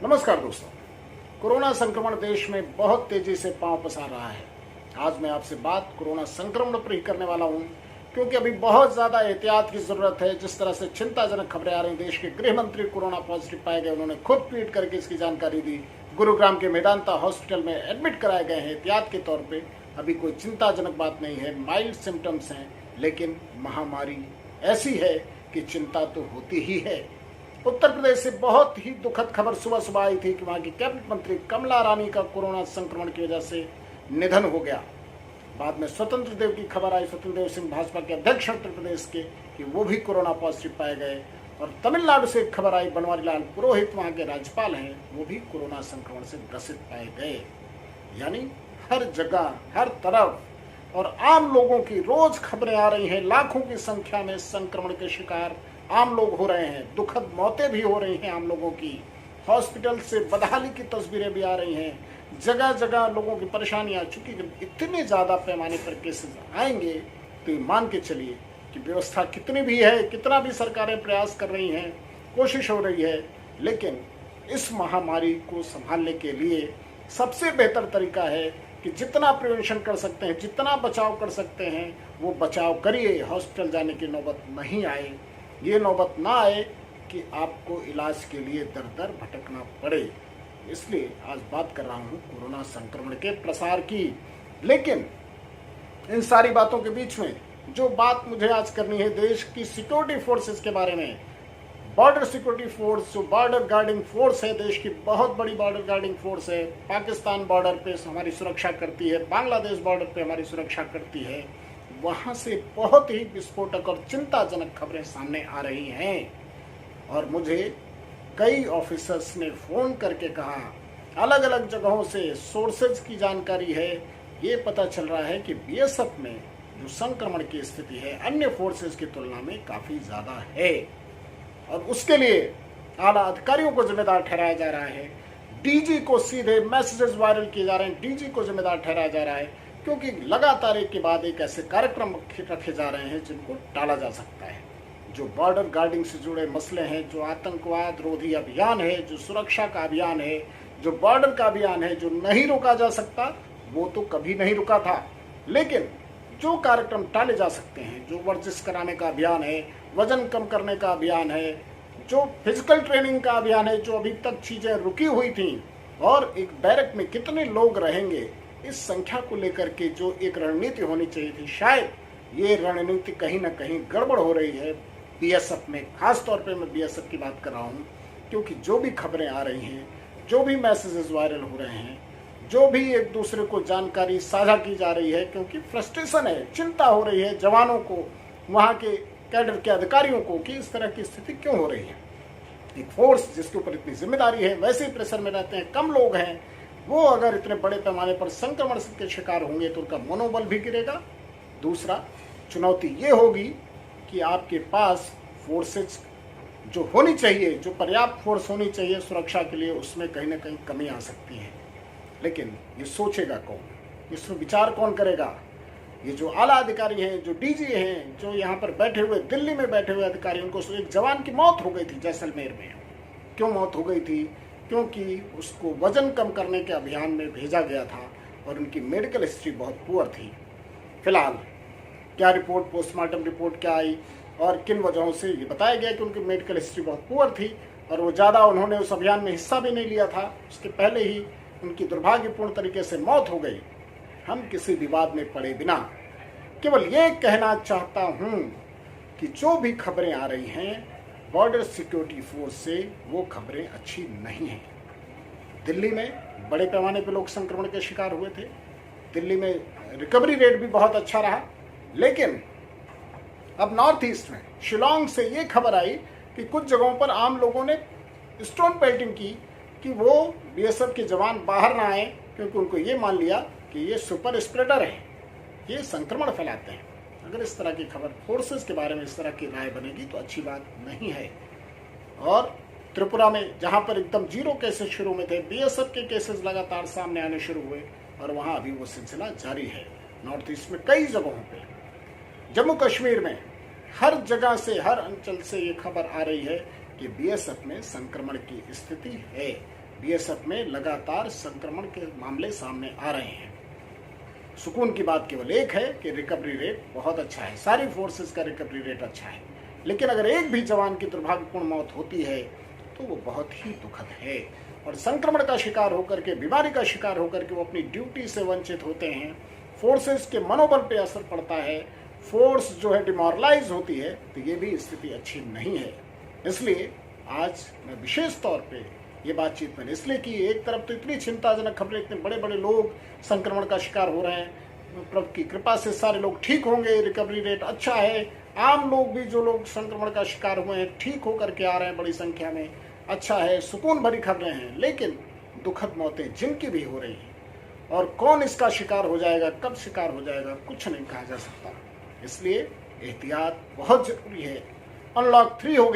नमस्कार दोस्तों। कोरोना संक्रमण देश में बहुत तेजी से पांव पसार रहा है। आज मैं आपसे बात कोरोना संक्रमण पर ही करने वाला हूं, क्योंकि अभी बहुत ज्यादा एहतियात की जरूरत है। जिस तरह से चिंताजनक खबरें आ रही, देश के गृह मंत्री कोरोना पॉजिटिव पाए गए, उन्होंने खुद ट्वीट करके इसकी जानकारी दी। गुरुग्राम के मेदांता हॉस्पिटल में एडमिट कराए गए हैं एहतियात के तौर पे। अभी कोई चिंताजनक बात नहीं है, माइल्ड सिम्टम्स हैं, लेकिन महामारी ऐसी है कि चिंता तो होती ही है। उत्तर प्रदेश से बहुत ही दुखद खबर सुबह सुबह आई थी कि वहां की कैबिनेट मंत्री कमला रानी का कोरोना संक्रमण की वजह से निधन हो गया। बाद में स्वतंत्र देव की खबर आई, स्वतंत्र देव सिंह भाजपा के अध्यक्ष उत्तर प्रदेश के, कि वो भी कोरोना पॉजिटिव पाए गए। और तमिलनाडु से एक खबर आई, बनवारी लाल पुरोहित वहां के राज्यपाल हैं, वो भी कोरोना संक्रमण से ग्रसित पाए गए। यानी हर जगह हर तरफ और आम लोगों की रोज खबरें आ रही हैं। लाखों की संख्या में संक्रमण के शिकार आम लोग हो रहे हैं। दुखद मौतें भी हो रही हैं आम लोगों की। हॉस्पिटल से बदहाली की तस्वीरें भी आ रही हैं। जगह जगह लोगों की परेशानियां, चूंकि इतने ज्यादा पैमाने पर केसेस आएंगे तो मान के चलिए कि व्यवस्था कितनी भी है, कितना भी सरकारें प्रयास कर रही हैं, कोशिश हो रही है, लेकिन इस महामारी को संभालने के लिए सबसे बेहतर तरीका है कि जितना प्रिवेंशन कर सकते हैं, जितना बचाव कर सकते हैं, वो बचाव करिए। हॉस्पिटल जाने की नौबत नहीं आए, ये नौबत ना आए कि आपको इलाज के लिए दर दर भटकना पड़े। इसलिए आज बात कर रहा हूं कोरोना संक्रमण के प्रसार की। लेकिन इन सारी बातों के बीच में जो बात मुझे आज करनी है, देश की सिक्योरिटी फोर्सेस के बारे में। बॉर्डर सिक्योरिटी फोर्स, जो बॉर्डर गार्डिंग फोर्स है, देश की बहुत बड़ी बॉर्डर गार्डिंग फोर्स है। पाकिस्तान बॉर्डर पे हमारी सुरक्षा करती है, बांग्लादेश बॉर्डर पे हमारी सुरक्षा करती है। वहां से बहुत ही विस्फोटक और चिंताजनक खबरें सामने आ रही हैं। और मुझे कई ऑफिसर्स ने फोन करके कहा, अलग अलग जगहों से सोर्सेज की जानकारी है, ये पता चल रहा है कि बीएसएफ में जो संक्रमण की स्थिति है अन्य फोर्सेज की तुलना में काफी ज्यादा है। और उसके लिए आला अधिकारियों को जिम्मेदार ठहराया जा रहा है। डीजी को सीधे मैसेजेस वायरल किए जा रहे हैं, डीजी को जिम्मेदार ठहराया जा रहा है, क्योंकि लगातार एक के बाद एक ऐसे कार्यक्रम रखे जा रहे हैं जिनको टाला जा सकता है। जो बॉर्डर गार्डिंग से जुड़े मसले हैं, जो आतंकवाद रोधी अभियान है, जो सुरक्षा का अभियान है, जो बॉर्डर का अभियान है, जो नहीं रोका जा सकता, वो तो कभी नहीं रुका था। लेकिन जो कार्यक्रम टाले जा सकते हैं, जो वर्जिश कराने का अभियान है, वजन कम करने का अभियान है, जो फिजिकल ट्रेनिंग का अभियान है, जो अभी तक चीजें रुकी हुई थी, और एक बैरक में कितने लोग रहेंगे, इस संख्या को लेकर के जो एक रणनीति होनी चाहिए थी, शायद ये रणनीति कहीं ना कहीं गड़बड़ हो रही है बीएसएफ में। खास तौर पे मैं बीएसएफ की बात कर रहा हूँ, क्योंकि जो भी खबरें आ रही हैं, जो भी मैसेजेस वायरल हो रहे हैं, जो भी एक दूसरे को जानकारी साझा की जा रही है, क्योंकि फ्रस्ट्रेशन है, चिंता हो रही है जवानों को, वहाँ के कैडर के अधिकारियों को, कि इस तरह की स्थिति क्यों हो रही है। एक फोर्स जिसके ऊपर इतनी जिम्मेदारी है, वैसे ही प्रेशर में रहते हैं, कम लोग हैं, वो अगर इतने बड़े पैमाने पर संक्रमण के शिकार होंगे तो उनका मनोबल भी गिरेगा। दूसरा चुनौती ये होगी कि आपके पास फोर्सेज जो होनी चाहिए, जो पर्याप्त फोर्स होनी चाहिए सुरक्षा के लिए, उसमें कहीं ना कहीं कमी आ सकती है। लेकिन ये सोचेगा कौन, इसमें विचार कौन करेगा? ये जो आला अधिकारी हैं, जो डीजी हैं, जो यहाँ पर बैठे हुए, दिल्ली में बैठे हुए अधिकारी, उनको एक जवान की मौत हो गई थी जैसलमेर में। क्यों मौत हो गई थी? क्योंकि उसको वजन कम करने के अभियान में भेजा गया था और उनकी मेडिकल हिस्ट्री बहुत पुअर थी। फिलहाल क्या रिपोर्ट, पोस्टमार्टम रिपोर्ट क्या आई और किन वजहों से, ये बताया गया कि उनकी मेडिकल हिस्ट्री बहुत पुअर थी और वो ज़्यादा उन्होंने उस अभियान में हिस्सा भी नहीं लिया था। उसके पहले ही उनकी दुर्भाग्यपूर्ण तरीके से मौत हो गई। हम किसी विवाद में पड़े बिना केवल ये कहना चाहता हूँ कि जो भी खबरें आ रही हैं बॉर्डर सिक्योरिटी फोर्स से, वो खबरें अच्छी नहीं हैं। दिल्ली में बड़े पैमाने पर लोग संक्रमण के शिकार हुए थे, दिल्ली में रिकवरी रेट भी बहुत अच्छा रहा। लेकिन अब नॉर्थ ईस्ट में शिलोंग से ये खबर आई कि कुछ जगहों पर आम लोगों ने स्टोन पेल्टिंग की कि वो बीएसएफ के जवान बाहर ना आए, क्योंकि उनको ये मान लिया कि ये सुपर स्प्रेडर है, ये संक्रमण फैलाते हैं। अगर इस तरह की खबर फोर्सेस के बारे में इस तरह की राय बनेगी तो अच्छी बात नहीं है। और त्रिपुरा में जहां पर एकदम जीरो केसेस शुरू में थे, बीएसएफ के केसेस लगातार सामने आने शुरू हुए और वहां अभी वो सिलसिला जारी है। नॉर्थ ईस्ट में कई जगहों पे, जम्मू कश्मीर में हर जगह से, हर अंचल से ये खबर आ रही है कि बीएसएफ में संक्रमण की स्थिति है। बीएसएफ में लगातार संक्रमण के मामले सामने आ रहे हैं। सुकून की बात केवल एक है कि रिकवरी रेट बहुत अच्छा है, सारी फोर्सेस का रिकवरी रेट अच्छा है। लेकिन अगर एक भी जवान की दुर्भाग्यपूर्ण मौत होती है तो वो बहुत ही दुखद है, और संक्रमण का शिकार होकर के, बीमारी का शिकार होकर के वो अपनी ड्यूटी से वंचित होते हैं, फोर्सेस के मनोबल पे असर पड़ता है, फोर्स जो है डिमोरलाइज होती है, तो ये भी स्थिति अच्छी नहीं है। इसलिए आज मैं विशेष तौर पे ये बातचीत मैंने इसलिए की, एक तरफ तो इतनी चिंताजनक खबरें, इतने बड़े बड़े लोग संक्रमण का शिकार हो रहे हैं, प्रभु की कृपा से सारे लोग ठीक होंगे, रिकवरी रेट अच्छा है, आम लोग भी जो लोग संक्रमण का शिकार हुए हैं ठीक होकर के आ रहे हैं बड़ी संख्या में, अच्छा है, सुकून भरी खबरें हैं। लेकिन दुखद मौतें जिनकी भी हो रही हैं, और कौन इसका शिकार हो जाएगा, कब शिकार हो जाएगा, कुछ नहीं कहा जा सकता। इसलिए एहतियात बहुत जरूरी है। अनलॉक 3 हो गया।